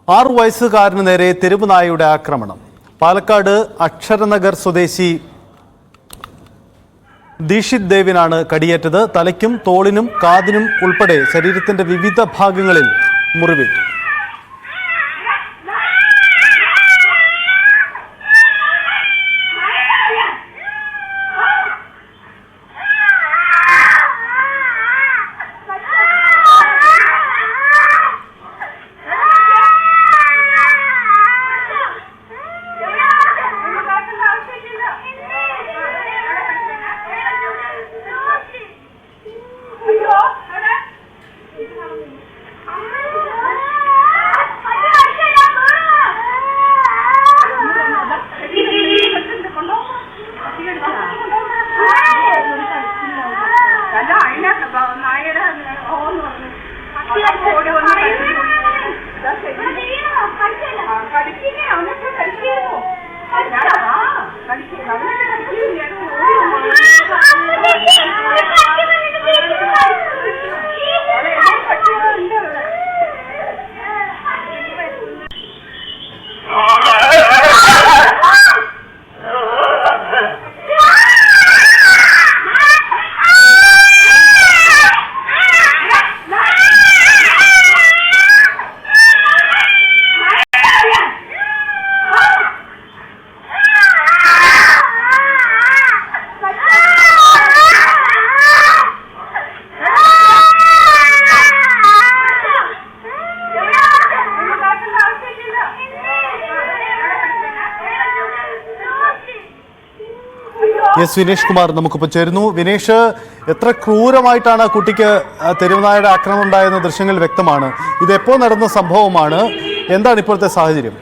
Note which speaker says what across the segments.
Speaker 1: 6 വയസ്സുകാരന് നേരെ തെരുവ് നായയുടെ ആക്രമണം. പാലക്കാട് അക്ഷരനഗർ സ്വദേശി ദീക്ഷിത് ദേവിനാണ് കടിയേറ്റത്. തലയ്ക്കും തോളിനും കാതിനും ഉൾപ്പെടെ ശരീരത്തിന്റെ വിവിധ ഭാഗങ്ങളിൽ മുറിവേറ്റു. എസ് വിനേഷ് കുമാർ നമുക്കിപ്പോൾ ചേരുന്നു. വിനേഷ്, എത്ര ക്രൂരമായിട്ടാണ് കുട്ടിക്ക് തെരുവുനായയുടെ ആക്രമണം ഉണ്ടായെന്ന ദൃശ്യങ്ങൾ വ്യക്തമാണ്. ഇത് എപ്പോൾ നടന്ന സംഭവമാണ്? എന്താണ് ഇപ്പോഴത്തെ സാഹചര്യം?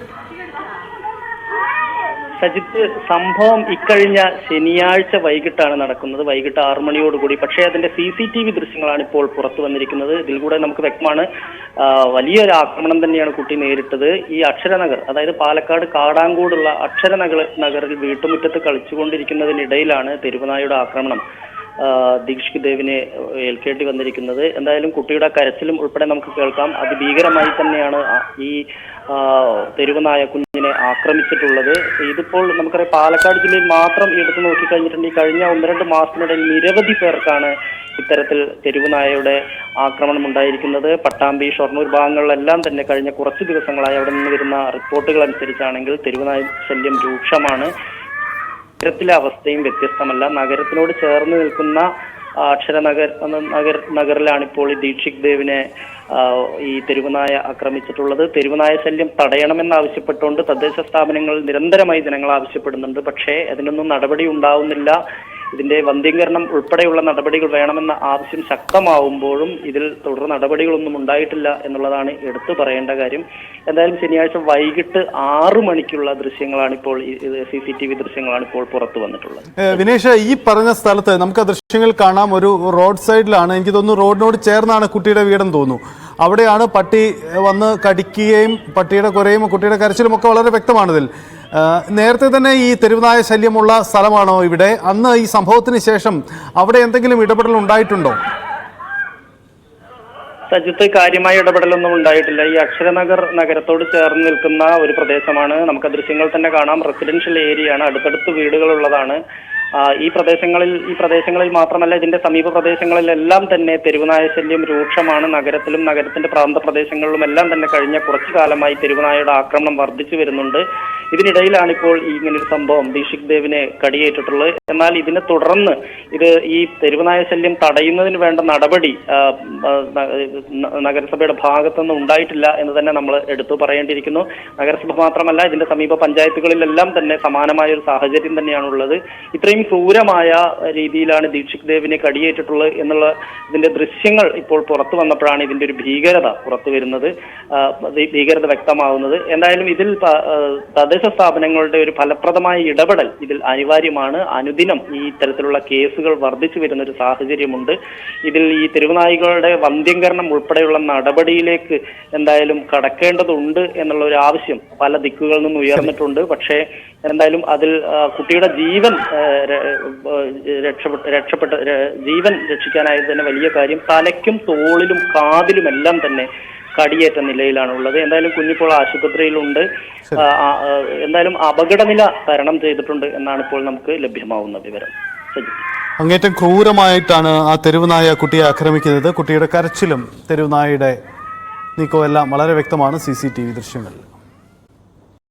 Speaker 2: സജിത്ത്, സംഭവം ഇക്കഴിഞ്ഞ ശനിയാഴ്ച വൈകിട്ടാണ് നടക്കുന്നത്, വൈകിട്ട് 6 മണിയോടുകൂടി. പക്ഷേ അതിന്റെ CCTV ദൃശ്യങ്ങളാണ് ഇപ്പോൾ പുറത്തു വന്നിരിക്കുന്നത്. ഇതിൽ കൂടെ നമുക്ക് വ്യക്തമാണ് വലിയൊരു ആക്രമണം തന്നെയാണ് കുട്ടി നേരിട്ടത്. ഈ അക്ഷരനഗർ, അതായത് പാലക്കാട് കാടാങ്കോടുള്ള അക്ഷരനഗറിൽ വീട്ടുമുറ്റത്ത് കളിച്ചുകൊണ്ടിരിക്കുന്നതിനിടയിലാണ് തെരുവുനായയുടെ ആക്രമണം ദീക്ഷിത് ദേവിനെ ഏൽക്കേണ്ടി വന്നിരിക്കുന്നത്. എന്തായാലും കുട്ടിയുടെ കരച്ചിലും ഉൾപ്പെടെ നമുക്ക് കേൾക്കാം. അതിഭീകരമായി തന്നെയാണ് ഈ തെരുവുനായ കുഞ്ഞിനെ ആക്രമിച്ചിട്ടുള്ളത്. ഇതിപ്പോൾ നമുക്കറിയാം, പാലക്കാട് ജില്ലയിൽ മാത്രം എടുത്തു നോക്കിക്കഴിഞ്ഞിട്ടുണ്ട് ഈ കഴിഞ്ഞ 1-2 മാസത്തിനിടയിൽ നിരവധി പേർക്കാണ് ഇത്തരത്തിൽ തെരുവുനായയുടെ ആക്രമണം ഉണ്ടായിരിക്കുന്നത്. പട്ടാമ്പി, ഷൊർണൂർ ഭാഗങ്ങളിലെല്ലാം തന്നെ കഴിഞ്ഞ കുറച്ച് ദിവസങ്ങളായി അവിടെ നിന്ന് വരുന്ന റിപ്പോർട്ടുകൾ അനുസരിച്ചാണെങ്കിൽ തെരുവുനായ ശല്യം രൂക്ഷമാണ്. നഗരത്തിലെ അവസ്ഥയും വ്യത്യസ്തമല്ല. നഗരത്തിനോട് ചേർന്ന് നിൽക്കുന്ന നഗറിലാണ് ഇപ്പോൾ ഈ ദീക്ഷിത് ദേവിനെ ഈ തെരുവുനായ ആക്രമിച്ചിട്ടുള്ളത്. തെരുവുനായ ശല്യം തടയണമെന്നാവശ്യപ്പെട്ടുകൊണ്ട് തദ്ദേശ സ്ഥാപനങ്ങൾ നിരന്തരമായി ജനങ്ങൾ ആവശ്യപ്പെടുന്നുണ്ട്. പക്ഷേ അതിനൊന്നും നടപടി ഉണ്ടാവുന്നില്ല. ഇതിന്റെ വന്ധ്യീകരണം ഉൾപ്പെടെയുള്ള നടപടികൾ വേണമെന്ന ആവശ്യം ശക്തമാവുമ്പോഴും ഇതിൽ തുടർ നടപടികളൊന്നും ഉണ്ടായിട്ടില്ല എന്നുള്ളതാണ് എടുത്തു പറയേണ്ട കാര്യം. എന്തായാലും ശനിയാഴ്ച വൈകിട്ട് 6 മണിക്കുള്ള ദൃശ്യങ്ങളാണ് ഇപ്പോൾ CCTV ദൃശ്യങ്ങളാണ് ഇപ്പോൾ പുറത്തു വന്നിട്ടുള്ളത്.
Speaker 1: വിനേഷ്, ഈ പറഞ്ഞ സ്ഥലത്ത് നമുക്ക് ദൃശ്യങ്ങൾ കാണാം. ഒരു റോഡ് സൈഡിലാണ്, എനിക്ക് തോന്നുന്നു റോഡിനോട് ചേർന്നാണ് കുട്ടിയുടെ വീടെന്ന് തോന്നുന്നു. അവിടെയാണ് പട്ടി വന്ന് കടിക്കുകയും പട്ടിയുടെ കുരയും കുട്ടിയുടെ കരച്ചിലും ഒക്കെ വളരെ വ്യക്തമാണിതിൽ. നേരത്തെ തന്നെ ഈ തെരുവുനായ ശല്യമുള്ള സ്ഥലമാണോ ഇവിടെ? അന്ന് ഈ സംഭവത്തിന് ശേഷം അവിടെ എന്തെങ്കിലും ഇടപെടൽ ഉണ്ടായിട്ടുണ്ടോ?
Speaker 2: സജിത്ത്, കാര്യമായ ഇടപെടലൊന്നും ഉണ്ടായിട്ടില്ല. ഈ അക്ഷരനഗർ നഗരത്തോട് ചേർന്ന് നിൽക്കുന്ന ഒരു പ്രദേശമാണ്. നമുക്ക് ദൃശ്യങ്ങൾ തന്നെ കാണാം. റെസിഡൻഷ്യൽ ഏരിയയാണ്, അടുത്തടുത്ത് വീടുകളുള്ളതാണ്. ഈ പ്രദേശങ്ങളിൽ മാത്രമല്ല, ഇതിന്റെ സമീപ പ്രദേശങ്ങളിലെല്ലാം തന്നെ തെരുവുനായ ശല്യം രൂക്ഷമാണ്. നഗരത്തിലും നഗരത്തിന്റെ പ്രാന്ത പ്രദേശങ്ങളിലും എല്ലാം തന്നെ കഴിഞ്ഞ കുറച്ചു കാലമായി തെരുവുനായയുടെ ആക്രമണം വർദ്ധിച്ചു വരുന്നുണ്ട്. ഇതിനിടയിലാണ് ഇപ്പോൾ ഇങ്ങനൊരു സംഭവം ദീക്ഷിത് ദേവിനെ കടിയേറ്റിട്ടുള്ളത്. എന്നാൽ ഇതിനെ തുടർന്ന് ഈ തെരുവുനായ ശല്യം തടയുന്നതിന് വേണ്ട നടപടി നഗരസഭയുടെ ഭാഗത്തുനിന്ന് ഉണ്ടായിട്ടില്ല എന്ന് തന്നെ നമ്മൾ എടുത്തു പറയേണ്ടിയിരിക്കുന്നു. നഗരസഭ മാത്രമല്ല, ഇതിന്റെ സമീപ പഞ്ചായത്തുകളിലെല്ലാം തന്നെ സമാനമായ ഒരു സാഹചര്യം തന്നെയാണുള്ളത്. ഇത്രയും ക്രൂരമായ രീതിയിലാണ് ദീക്ഷിത് ദേവിനെ കടിയേറ്റിട്ടുള്ളത് എന്നുള്ള ഇതിന്റെ ദൃശ്യങ്ങൾ ഇപ്പോൾ പുറത്തു വന്നപ്പോഴാണ് ഇതിന്റെ ഒരു ഭീകരത പുറത്തു വരുന്നത്, ഭീകരത വ്യക്തമാവുന്നത്. എന്തായാലും ഇതിൽ തദ്ദേശ സ്ഥാപനങ്ങളുടെ ഒരു ഫലപ്രദമായ ഇടപെടൽ ഇതിൽ അനിവാര്യമാണ്. അനുദിനം ഈ ഇത്തരത്തിലുള്ള കേസുകൾ വർദ്ധിച്ചു വരുന്ന ഒരു സാഹചര്യമുണ്ട്. ഇതിൽ ഈ തെരുവുനായികളുടെ വന്ധ്യംകരണം ഉൾപ്പെടെയുള്ള നടപടിയിലേക്ക് എന്തായാലും കടക്കേണ്ടതുണ്ട് എന്നുള്ള ഒരു ആവശ്യം പല ദിക്കുകളിൽ നിന്നും ഉയർന്നിട്ടുണ്ട്. പക്ഷേ എന്തായാലും അതിൽ കുട്ടിയുടെ ജീവൻ ജീവൻ രക്ഷിക്കാനായത് തന്നെ വലിയ കാര്യം. തലയ്ക്കും തോളിലും കാതിലുമെല്ലാം തന്നെ കടിയേറ്റ നിലയിലാണ് ഉള്ളത്. എന്തായാലും കുഞ്ഞിപ്പോൾ ആശുപത്രിയിലുണ്ട്. എന്തായാലും അപകടനില തരണം ചെയ്തിട്ടുണ്ട് എന്നാണ് ഇപ്പോൾ നമുക്ക് ലഭ്യമാവുന്ന വിവരം.
Speaker 1: അങ്ങേറ്റം ക്രൂരമായിട്ടാണ് ആ തെരുവുനായ കുട്ടിയെ ആക്രമിക്കുന്നത്. കുട്ടിയുടെ കരച്ചിലും തെരുവുനായയുടെ നീക്കവും എല്ലാം വളരെ വ്യക്തമാണ് CCTV ദൃശ്യങ്ങളിൽ.